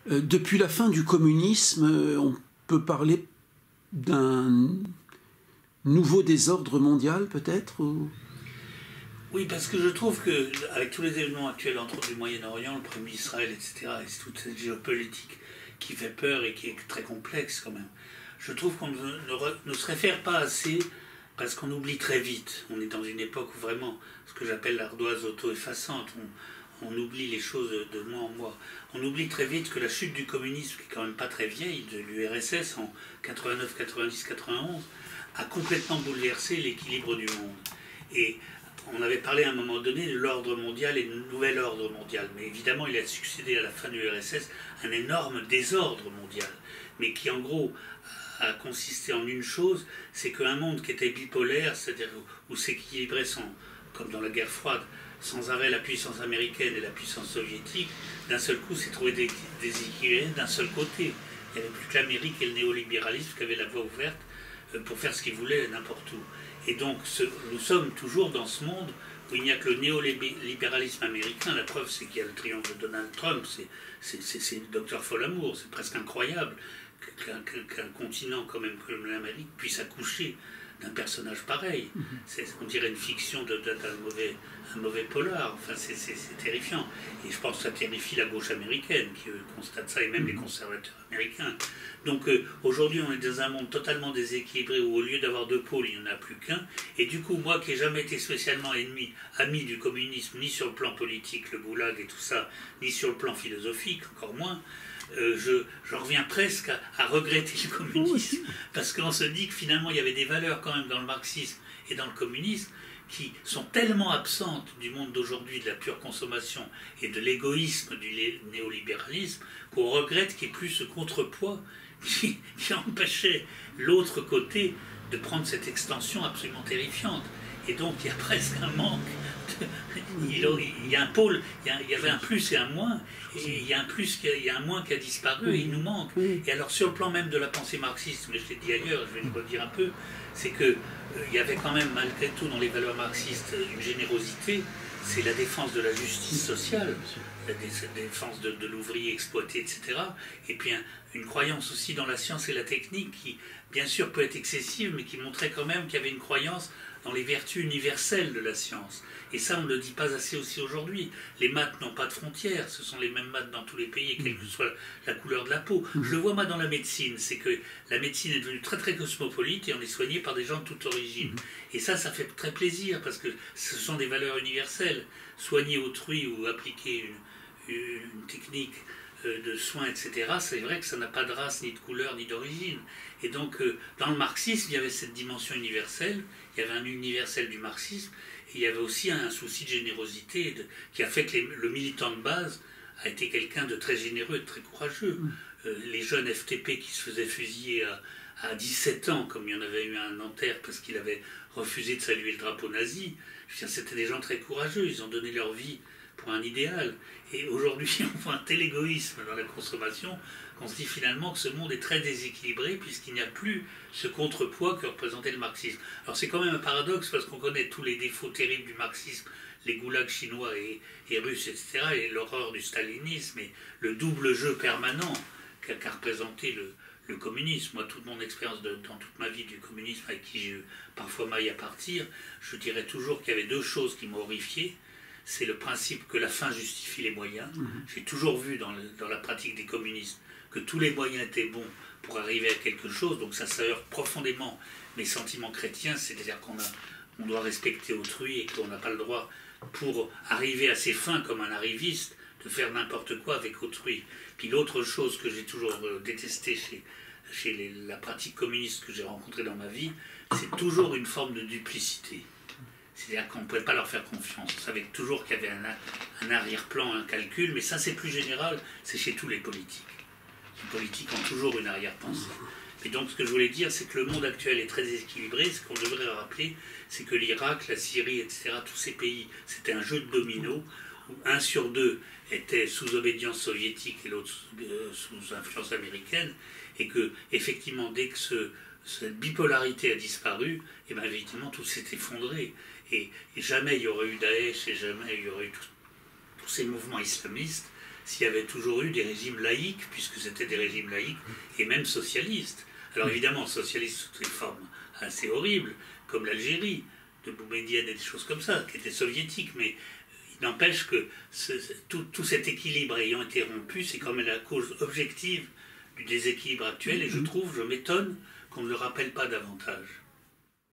Depuis la fin du communisme, on peut parler d'un nouveau désordre mondial, peut-être ou... Oui, parce que je trouve qu'avec tous les événements actuels entre du Moyen-Orient, le problème d'Israël, etc., et toute cette géopolitique qui fait peur et qui est très complexe quand même, je trouve qu'on ne se réfère pas assez parce qu'on oublie très vite. On est dans une époque où vraiment, ce que j'appelle l'ardoise auto-effaçante, on oublie les choses de mois en mois. On oublie très vite que la chute du communisme, qui est quand même pas très vieille, de l'URSS en 89, 90, 91, a complètement bouleversé l'équilibre du monde. Et on avait parlé à un moment donné de l'ordre mondial et du nouvel ordre mondial. Mais évidemment, il a succédé à la fin de l'URSS un énorme désordre mondial. Mais qui, en gros, a consisté en une chose, c'est qu'un monde qui était bipolaire, c'est-à-dire où s'équilibrait, comme dans la guerre froide, sans arrêt la puissance américaine et la puissance soviétique, d'un seul coup s'est trouvé déséquilibré d'un seul côté. Il n'y avait plus que l'Amérique et le néolibéralisme qui avaient la voie ouverte pour faire ce qu'ils voulaient n'importe où. Et donc nous sommes toujours dans ce monde où il n'y a que le néolibéralisme américain. La preuve, c'est qu'il y a le triomphe de Donald Trump, c'est le docteur Folamour, c'est presque incroyable qu'un continent quand même comme l'Amérique puisse accoucher d'un personnage pareil. On dirait une fiction d'un mauvais polar. Enfin, c'est terrifiant. Et je pense que ça terrifie la gauche américaine qui constate ça, et même les conservateurs américains. Donc aujourd'hui, on est dans un monde totalement déséquilibré où au lieu d'avoir deux pôles, il n'y en a plus qu'un. Et du coup, moi qui n'ai jamais été spécialement ami du communisme, ni sur le plan politique, le goulag et tout ça, ni sur le plan philosophique, encore moins, je reviens presque à regretter le communisme, parce qu'on se dit que finalement il y avait des valeurs quand même dans le marxisme et dans le communisme qui sont tellement absentes du monde d'aujourd'hui, de la pure consommation et de l'égoïsme du néolibéralisme, qu'on regrette qu'il n'y ait plus ce contrepoids qui empêchait l'autre côté de prendre cette extension absolument terrifiante. Et donc il y a presque un manque. Il y a un pôle, il y avait un plus et un moins, et il y a un plus, il y a un moins qui a disparu, et il nous manque. Et alors sur le plan même de la pensée marxiste, mais je l'ai dit ailleurs, je vais le redire un peu, c'est qu'il y avait quand même malgré tout dans les valeurs marxistes une générosité, c'est la défense de la justice sociale, la défense de l'ouvrier exploité, etc. Et puis une croyance aussi dans la science et la technique qui, bien sûr, peut être excessive, mais qui montrait quand même qu'il y avait une croyance dans les vertus universelles de la science. Et ça, on ne le dit pas assez aussi aujourd'hui. Les maths n'ont pas de frontières, ce sont les mêmes maths dans tous les pays, et quelle que soit la couleur de la peau. Je le vois moi dans la médecine, c'est que la médecine est devenue très très cosmopolite et on est soigné par des gens de toute origine. Et ça fait très plaisir, parce que ce sont des valeurs universelles. Soigner autrui ou appliquer une technique de soins, etc., c'est vrai que ça n'a pas de race, ni de couleur, ni d'origine. Et donc, dans le marxisme, il y avait cette dimension universelle, il y avait un universel du marxisme, et il y avait aussi un souci de générosité qui a fait que le militant de base a été quelqu'un de très généreux, de très courageux. Les jeunes FTP qui se faisaient fusiller à 17 ans, comme il y en avait eu un Nanterre parce qu'il avait refusé de saluer le drapeau nazi, c'était des gens très courageux, ils ont donné leur vie pour un idéal. Et aujourd'hui, on voit un tel égoïsme dans la consommation qu'on se dit finalement que ce monde est très déséquilibré puisqu'il n'y a plus ce contrepoids que représentait le marxisme. Alors c'est quand même un paradoxe parce qu'on connaît tous les défauts terribles du marxisme, les goulags chinois et russes, etc., et l'horreur du stalinisme et le double jeu permanent qu'a représenté le communisme. Moi, toute mon expérience dans toute ma vie du communisme, avec qui j'ai eu parfois maille à partir, je dirais toujours qu'il y avait deux choses qui m'ont horrifié. C'est le principe que la fin justifie les moyens. J'ai toujours vu dans la pratique des communistes que tous les moyens étaient bons pour arriver à quelque chose, donc ça heurte profondément mes sentiments chrétiens, c'est-à-dire qu'on doit respecter autrui et qu'on n'a pas le droit, pour arriver à ses fins comme un arriviste, de faire n'importe quoi avec autrui. Puis l'autre chose que j'ai toujours détestée chez la pratique communiste que j'ai rencontrée dans ma vie, c'est toujours une forme de duplicité. C'est-à-dire qu'on ne pouvait pas leur faire confiance. On savait toujours qu'il y avait un arrière-plan, un calcul, mais ça c'est plus général, c'est chez tous les politiques. Les politiques ont toujours une arrière-pensée. Et donc ce que je voulais dire, c'est que le monde actuel est très équilibré. Ce qu'on devrait rappeler, c'est que l'Irak, la Syrie, etc., tous ces pays, c'était un jeu de dominos, où 1 sur 2 était sous obédience soviétique et l'autre sous influence américaine, et que effectivement, dès que cette bipolarité a disparu, et bien évidemment tout s'est effondré. Et jamais il y aurait eu Daesh, et jamais il y aurait eu tous ces mouvements islamistes s'il y avait toujours eu des régimes laïques, puisque c'était des régimes laïques, et même socialistes. Alors évidemment, socialistes sous des formes assez horribles, comme l'Algérie, de Boumedienne et des choses comme ça, qui étaient soviétiques, mais il n'empêche que tout cet équilibre ayant été rompu, c'est quand même la cause objective du déséquilibre actuel, et je m'étonne qu'on ne le rappelle pas davantage.